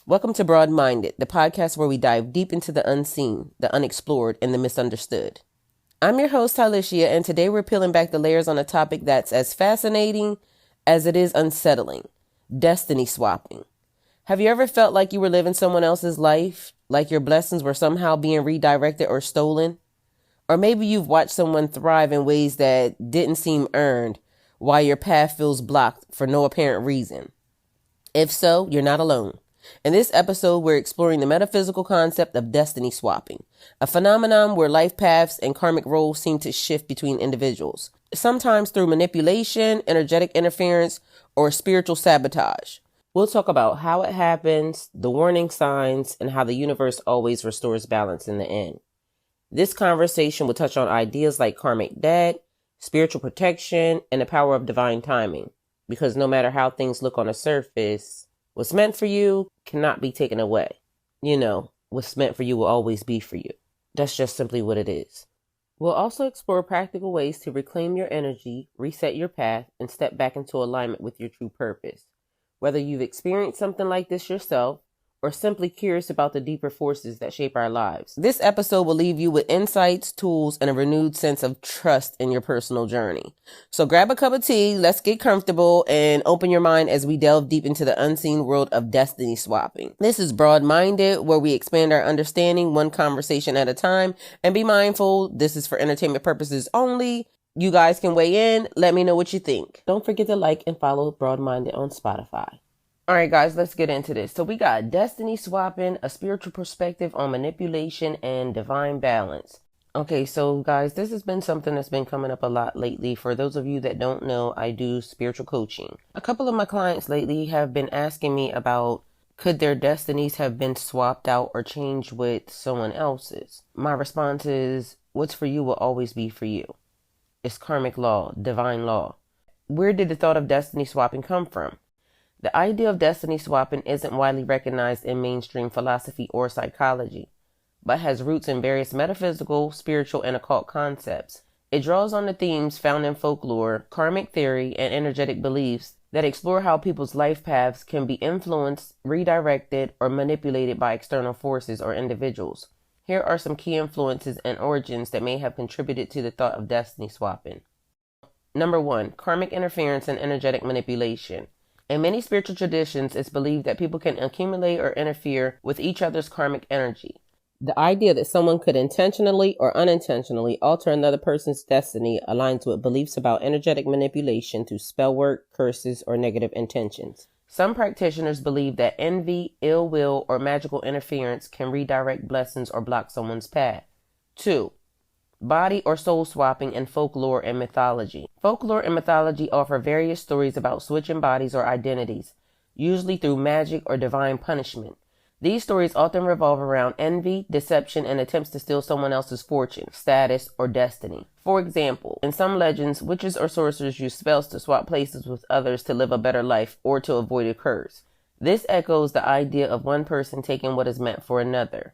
Welcome to Broad Minded, the podcast where we dive deep into the unseen, the unexplored, and the misunderstood. I'm your host, Tylishia, and today we're peeling back the layers on a topic that's as fascinating as it is unsettling: destiny swapping. Have you ever felt like you were living someone else's life, like your blessings were somehow being redirected or stolen? Or maybe you've watched someone thrive in ways that didn't seem earned, while your path feels blocked for no apparent reason. If so, you're not alone. In this episode, we're exploring the metaphysical concept of destiny swapping, a phenomenon where life paths and karmic roles seem to shift between individuals, sometimes through manipulation, energetic interference, or spiritual sabotage. We'll talk about how it happens, the warning signs, and how the universe always restores balance in the end. This conversation will touch on ideas like karmic debt, spiritual protection, and the power of divine timing, because no matter how things look on the surface, what's meant for you cannot be taken away. You know, what's meant for you will always be for you. That's just simply what it is. We'll also explore practical ways to reclaim your energy, reset your path, and step back into alignment with your true purpose. Whether you've experienced something like this yourself, or simply curious about the deeper forces that shape our lives, this episode will leave you with insights, tools, and a renewed sense of trust in your personal journey. So grab a cup of tea, let's get comfortable, and open your mind as we delve deep into the unseen world of destiny swapping. This is Broad Minded, where we expand our understanding one conversation at a time. And be mindful, this is for entertainment purposes only. You guys can weigh in. Let me know what you think. Don't forget to like and follow Broad Minded on Spotify. All right, guys, let's get into this. So we got destiny swapping, a spiritual perspective on manipulation and divine balance. Okay, so guys, this has been something that's been coming up a lot lately. For those of you that don't know, I do spiritual coaching. A couple of my clients lately have been asking me about, could their destinies have been swapped out or changed with someone else's? My response is, what's for you will always be for you. It's karmic law, divine law. Where did the thought of destiny swapping come from? The idea of destiny swapping isn't widely recognized in mainstream philosophy or psychology, but has roots in various metaphysical, spiritual, and occult concepts. It draws on the themes found in folklore, karmic theory, and energetic beliefs that explore how people's life paths can be influenced, redirected, or manipulated by external forces or individuals. Here are some key influences and origins that may have contributed to the thought of destiny swapping. Number 1, karmic interference and energetic manipulation. In many spiritual traditions, it's believed that people can accumulate or interfere with each other's karmic energy. The idea that someone could intentionally or unintentionally alter another person's destiny aligns with beliefs about energetic manipulation through spell work, curses, or negative intentions. Some practitioners believe that envy, ill will, or magical interference can redirect blessings or block someone's path. 2. Body or soul swapping in folklore and mythology. Folklore and mythology offer various stories about switching bodies or identities, usually through magic or divine punishment. These stories often revolve around envy, deception, and attempts to steal someone else's fortune, status, or destiny. For example, in some legends, witches or sorcerers use spells to swap places with others to live a better life or to avoid a curse. This echoes the idea of one person taking what is meant for another.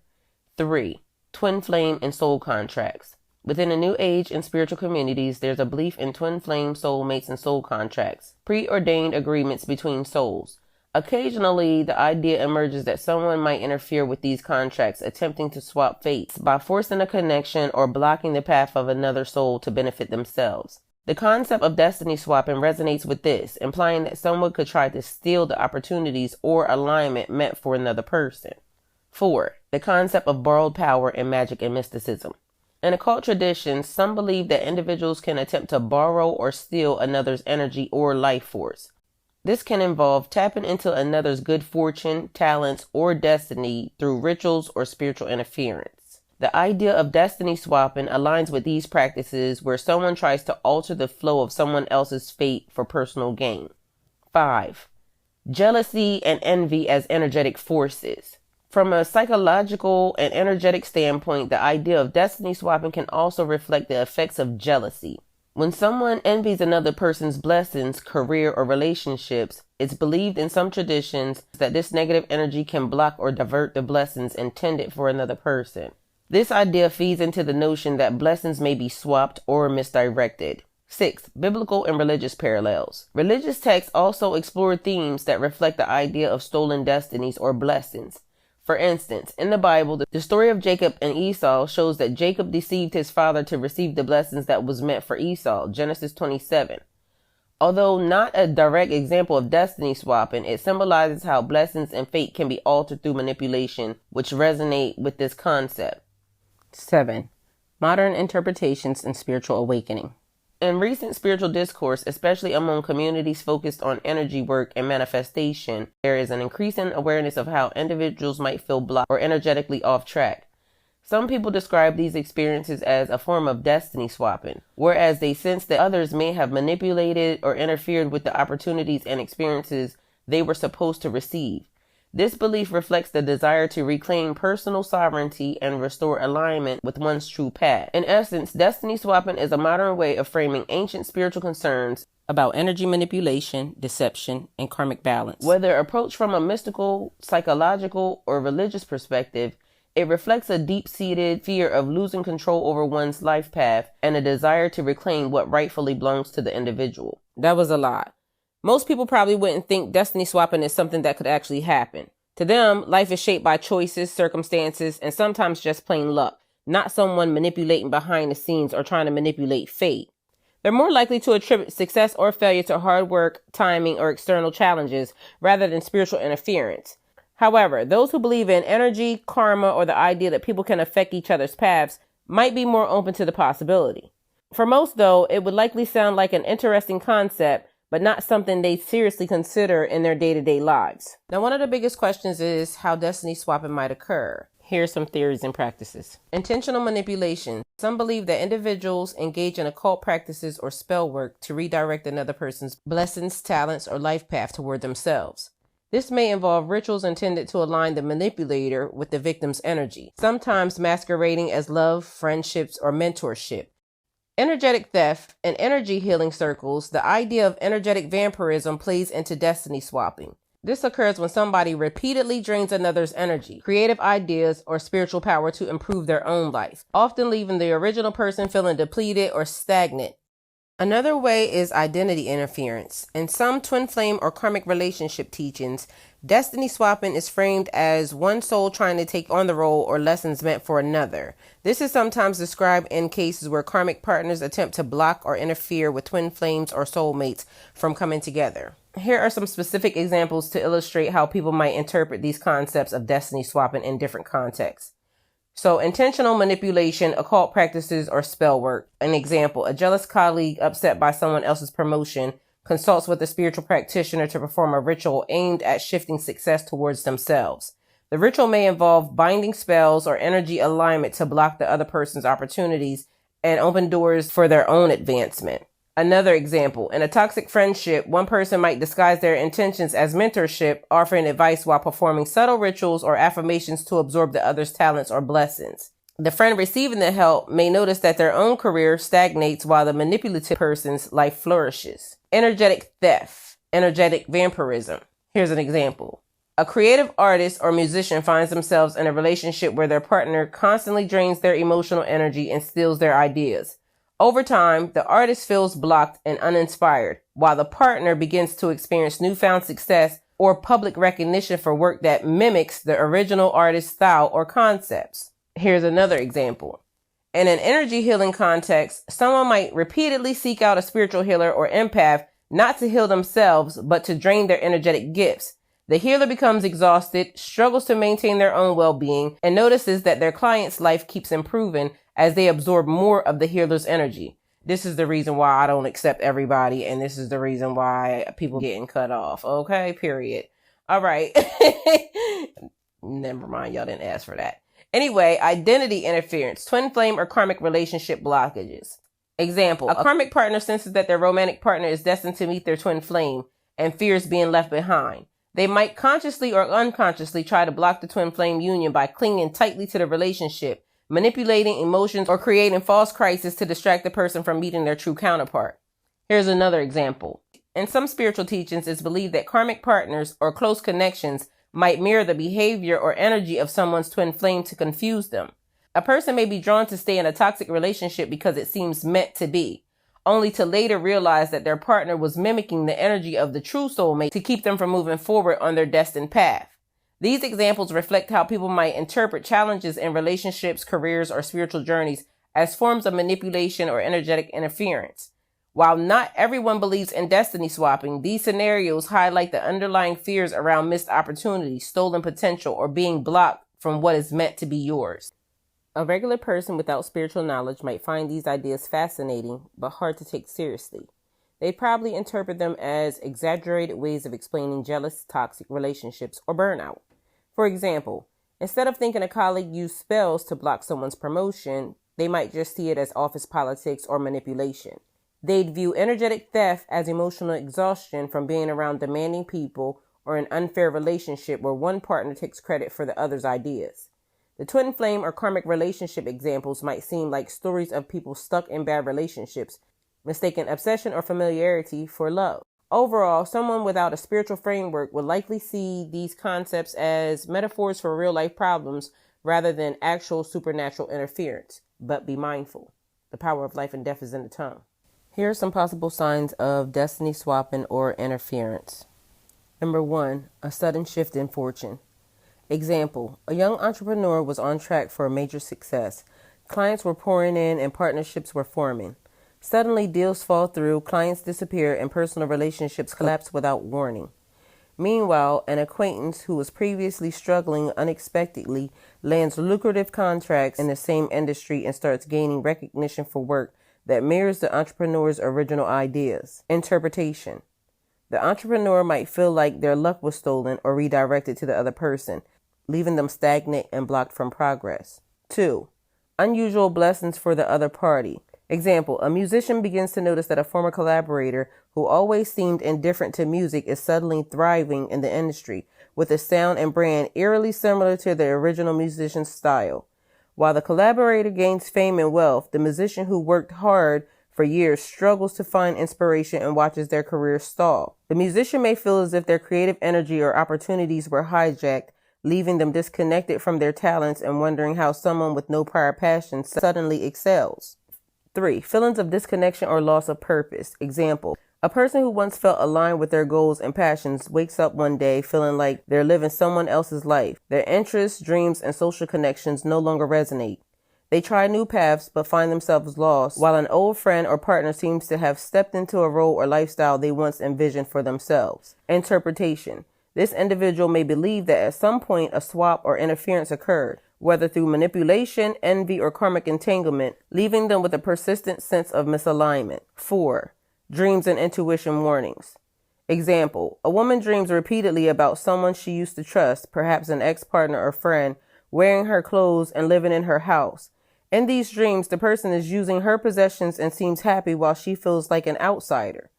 3. Twin flame and soul contracts. Within the New Age and spiritual communities, there's a belief in twin flame soulmates and soul contracts, preordained agreements between souls. Occasionally, the idea emerges that someone might interfere with these contracts, attempting to swap fates by forcing a connection or blocking the path of another soul to benefit themselves. The concept of destiny swapping resonates with this, implying that someone could try to steal the opportunities or alignment meant for another person. 4. The concept of borrowed power in magic and mysticism. In occult traditions, some believe that individuals can attempt to borrow or steal another's energy or life force. This can involve tapping into another's good fortune, talents, or destiny through rituals or spiritual interference. The idea of destiny swapping aligns with these practices, where someone tries to alter the flow of someone else's fate for personal gain. 5. Jealousy and envy as energetic forces. From a psychological and energetic standpoint, the idea of destiny swapping can also reflect the effects of jealousy. When someone envies another person's blessings, career, or relationships, it's believed in some traditions that this negative energy can block or divert the blessings intended for another person. This idea feeds into the notion that blessings may be swapped or misdirected. 6. Biblical and religious parallels. Religious texts also explore themes that reflect the idea of stolen destinies or blessings. For instance, in the Bible, the story of Jacob and Esau shows that Jacob deceived his father to receive the blessings that was meant for Esau, Genesis 27. Although not a direct example of destiny swapping, it symbolizes how blessings and fate can be altered through manipulation, which resonate with this concept. 7. Modern interpretations and spiritual awakening. In recent spiritual discourse, especially among communities focused on energy work and manifestation, there is an increasing awareness of how individuals might feel blocked or energetically off track. Some people describe these experiences as a form of destiny swapping, whereas they sense that others may have manipulated or interfered with the opportunities and experiences they were supposed to receive. This belief reflects the desire to reclaim personal sovereignty and restore alignment with one's true path. In essence, destiny swapping is a modern way of framing ancient spiritual concerns about energy manipulation, deception, and karmic balance. Whether approached from a mystical, psychological, or religious perspective, it reflects a deep-seated fear of losing control over one's life path and a desire to reclaim what rightfully belongs to the individual. That was a lot. Most people probably wouldn't think destiny swapping is something that could actually happen. To them, life is shaped by choices, circumstances, and sometimes just plain luck, not someone manipulating behind the scenes or trying to manipulate fate. They're more likely to attribute success or failure to hard work, timing, or external challenges rather than spiritual interference. However, those who believe in energy, karma, or the idea that people can affect each other's paths might be more open to the possibility. For most, though, it would likely sound like an interesting concept, but not something they seriously consider in their day-to-day lives. Now, one of the biggest questions is how destiny swapping might occur. Here's some theories and practices. Intentional manipulation. Some believe that individuals engage in occult practices or spell work to redirect another person's blessings, talents, or life path toward themselves. This may involve rituals intended to align the manipulator with the victim's energy, sometimes masquerading as love, friendships, or mentorship. Energetic theft. In energy healing circles, the idea of energetic vampirism plays into destiny swapping. This occurs when somebody repeatedly drains another's energy, creative ideas, or spiritual power to improve their own life, often leaving the original person feeling depleted or stagnant. Another way is identity interference. In some twin flame or karmic relationship teachings, destiny swapping is framed as one soul trying to take on the role or lessons meant for another. This is sometimes described in cases where karmic partners attempt to block or interfere with twin flames or soulmates from coming together. Here are some specific examples to illustrate how people might interpret these concepts of destiny swapping in different contexts. So, intentional manipulation, occult practices, or spell work. An example, a jealous colleague upset by someone else's promotion consults with a spiritual practitioner to perform a ritual aimed at shifting success towards themselves. The ritual may involve binding spells or energy alignment to block the other person's opportunities and open doors for their own advancement. Another example, in a toxic friendship, one person might disguise their intentions as mentorship, offering advice while performing subtle rituals or affirmations to absorb the other's talents or blessings. The friend receiving the help may notice that their own career stagnates while the manipulative person's life flourishes. Energetic theft, energetic vampirism. Here's an example. A creative artist or musician finds themselves in a relationship where their partner constantly drains their emotional energy and steals their ideas. Over time, the artist feels blocked and uninspired, while the partner begins to experience newfound success or public recognition for work that mimics the original artist's style or concepts. Here's another example. In an energy healing context, someone might repeatedly seek out a spiritual healer or empath not to heal themselves, but to drain their energetic gifts. The healer becomes exhausted, struggles to maintain their own well-being, and notices that their client's life keeps improving as they absorb more of the healer's energy. This is the reason why I don't accept everybody, and this is the reason why people getting cut off. Okay, period. All right. Never mind, y'all didn't ask for that. Anyway, identity interference, twin flame or karmic relationship blockages. Example, a karmic partner senses that their romantic partner is destined to meet their twin flame and fears being left behind. They might consciously or unconsciously try to block the twin flame union by clinging tightly to the relationship, manipulating emotions, or creating false crises to distract the person from meeting their true counterpart. Here's another example. In some spiritual teachings, it's believed that karmic partners or close connections might mirror the behavior or energy of someone's twin flame to confuse them. A person may be drawn to stay in a toxic relationship because it seems meant to be. only to later realize that their partner was mimicking the energy of the true soulmate to keep them from moving forward on their destined path. These examples reflect how people might interpret challenges in relationships, careers, or spiritual journeys as forms of manipulation or energetic interference. While not everyone believes in destiny swapping, these scenarios highlight the underlying fears around missed opportunities, stolen potential, or being blocked from what is meant to be yours. A regular person without spiritual knowledge might find these ideas fascinating, but hard to take seriously. They probably interpret them as exaggerated ways of explaining jealous, toxic relationships or burnout. For example, instead of thinking a colleague used spells to block someone's promotion, they might just see it as office politics or manipulation. They'd view energetic theft as emotional exhaustion from being around demanding people or an unfair relationship where one partner takes credit for the other's ideas. The twin flame or karmic relationship examples might seem like stories of people stuck in bad relationships, mistaking obsession or familiarity for love. Overall, someone without a spiritual framework would likely see these concepts as metaphors for real-life problems rather than actual supernatural interference. But be mindful. The power of life and death is in the tongue. Here are some possible signs of destiny swapping or interference. Number 1, a sudden shift in fortune. Example, a young entrepreneur was on track for a major success. Clients were pouring in and partnerships were forming. Suddenly, deals fall through, clients disappear, and personal relationships collapse without warning. Meanwhile, an acquaintance who was previously struggling unexpectedly lands lucrative contracts in the same industry and starts gaining recognition for work that mirrors the entrepreneur's original ideas. Interpretation. The entrepreneur might feel like their luck was stolen or redirected to the other person, leaving them stagnant and blocked from progress. 2. Unusual blessings for the other party. Example, a musician begins to notice that a former collaborator who always seemed indifferent to music is suddenly thriving in the industry with a sound and brand eerily similar to the original musician's style. While the collaborator gains fame and wealth, the musician who worked hard for years struggles to find inspiration and watches their career stall. The musician may feel as if their creative energy or opportunities were hijacked, leaving them disconnected from their talents and wondering how someone with no prior passion suddenly excels. 3. Feelings of disconnection or loss of purpose. Example, a person who once felt aligned with their goals and passions wakes up one day feeling like they're living someone else's life. Their interests, dreams, and social connections no longer resonate. They try new paths but find themselves lost, while an old friend or partner seems to have stepped into a role or lifestyle they once envisioned for themselves. Interpretation. This individual may believe that at some point a swap or interference occurred, whether through manipulation, envy, or karmic entanglement, leaving them with a persistent sense of misalignment. 4. Dreams and intuition warnings. Example, a woman dreams repeatedly about someone she used to trust, perhaps an ex-partner or friend, wearing her clothes and living in her house. In these dreams, the person is using her possessions and seems happy while she feels like an outsider.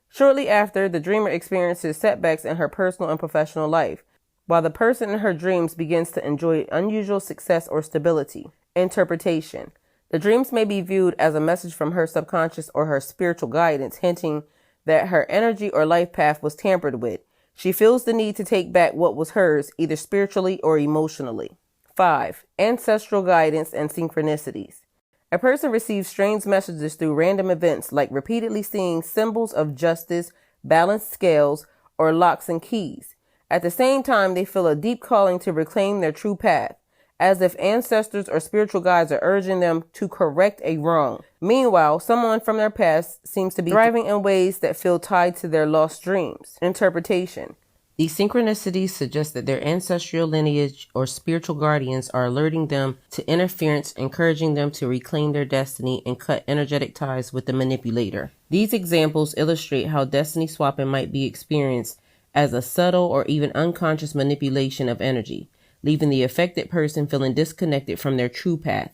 Shortly after, the dreamer experiences setbacks in her personal and professional life, while the person in her dreams begins to enjoy unusual success or stability. Interpretation. The dreams may be viewed as a message from her subconscious or her spiritual guidance, hinting that her energy or life path was tampered with. She feels the need to take back what was hers, either spiritually or emotionally. 5. Ancestral guidance and synchronicities. A person receives strange messages through random events, like repeatedly seeing symbols of justice, balanced scales, or locks and keys. At the same time, they feel a deep calling to reclaim their true path, as if ancestors or spiritual guides are urging them to correct a wrong. Meanwhile, someone from their past seems to be thriving in ways that feel tied to their lost dreams. Interpretation. These synchronicities suggest that their ancestral lineage or spiritual guardians are alerting them to interference, encouraging them to reclaim their destiny and cut energetic ties with the manipulator. These examples illustrate how destiny swapping might be experienced as a subtle or even unconscious manipulation of energy, leaving the affected person feeling disconnected from their true path.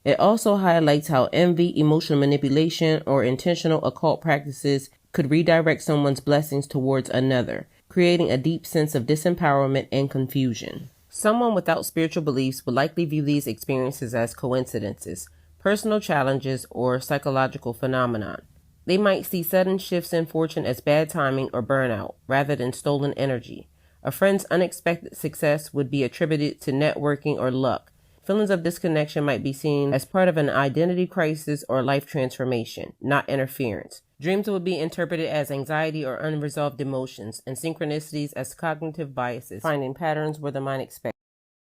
It also highlights how envy, emotional manipulation, or intentional occult practices could redirect someone's blessings towards another, creating a deep sense of disempowerment and confusion. Someone without spiritual beliefs would likely view these experiences as coincidences, personal challenges, or psychological phenomenon. They might see sudden shifts in fortune as bad timing or burnout, rather than stolen energy. A friend's unexpected success would be attributed to networking or luck, Feelings of disconnection might be seen as part of an identity crisis or life transformation, not interference. Dreams will be interpreted as anxiety or unresolved emotions, and synchronicities as cognitive biases, finding patterns where the mind expects.